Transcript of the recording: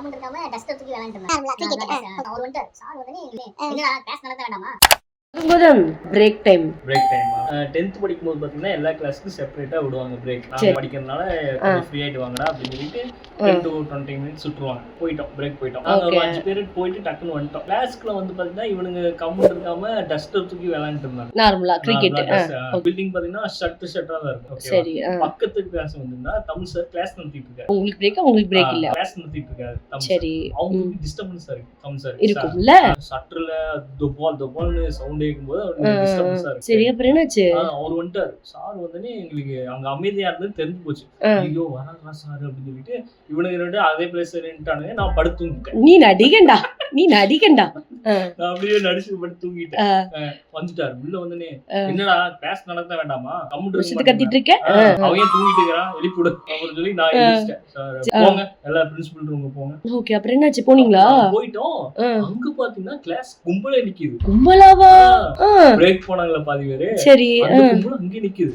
கம்முன்னு இருக்காம டஸ்ட் தூக்கி விளையாண்டுருந்தேன். அவர் வந்துட்டு சார் வந்து என்னடா கிளாஸ் நடத்த வேண்டாமா? பிரேக் டைம் 10th படிக்கும்போது பாத்தீங்கன்னா எல்லா கிளாஸ்க்கும் செப்பரேட்டா விடுவாங்க பிரேக். நான் படிக்கிறதுனால கொஞ்சம் ஃப்ரீ ஆயிட்டு வாங்கடா அப்படின்னு சொல்லிட்டு 10 to 20 மினிட்ஸ் சுற்றுவாங்க. போயிட்டோம் பிரேக் போயிட்டோம். நாங்க ஒரு 5 பீரியட் போயிட்டு டக்குன்னு வந்துட்டோம். கிளாஸ்க்குள்ள வந்து பாத்தீங்கன்னா இவனுங்க கம்முன்னு இருக்காம டஸ்டர் தூக்கி விளையாண்டுட்டு இருந்தாங்க. நார்மலா கிரிக்கெட் பில்டிங் பாத்தீங்கன்னா ஷட்டரா தான் இருக்கும். சரி. பக்கத்து கிளாஸ் வந்துன்னா தமிழ் சார் கிளாஸ் நடத்திட்டு இருக்காரு. உங்களுக்கு பிரேக் உங்களுக்கு பிரேக் இல்ல. கிளாஸ் நடத்திட்டு இருக்காரு. சரி. அவங்களுக்கு டிஸ்டர்பன்ஸா இருக்கு. தமிழ் சார் இருக்கும்ல. ஷட்டர்ல துபால்னு சவுண்ட் கேக்கும்போது அவருக்கு டிஸ்டர்பன்ஸா இருக்கு. சரி அப்புறம் என்னாச்சு? அவர் வந்துட்டாரு. சார் வந்தனே எங்களுக்கு அங்க அமைதியா இருந்து தெரிஞ்சு போச்சு. ஐயோ வராங்களா சார் அப்படின்னு சொல்லிட்டு இவனுங்க ரெண்டு அதே பிளேஸ் நின்னுட்டானுங்க. நான் படுத்து தூங்கிட்டேன். நீ நடிகண்டா நான் அப்படியே நடிச்சு படுத்து தூங்கிட்டேன். வந்துட்டாரு உள்ள வந்தனே என்னடா கிளாஸ் நடத்த வேண்டாமா கம்ப்யூட்டர் கத்திட்டு இருக்க அவன் தூங்கிட்டு இருக்கிறான் எழுப்பிடு அப்படின்னு சொல்லி நான் எழுதிட்டேன். சார் போங்க எல்லா பிரின்சிபல் ரூம் போங்க. ஓகே அப்புறம் என்னாச்சு போனீங்களா? போயிட்டோம். அங்க பாத்தீங்கன்னா கிளாஸ் கும்பலே நிக்குது. கும்பலாவா? பிரேக் போனாங்கல்ல பாதி பேரு. சரி அந்த கும்பல் அங்கே நிக்குது.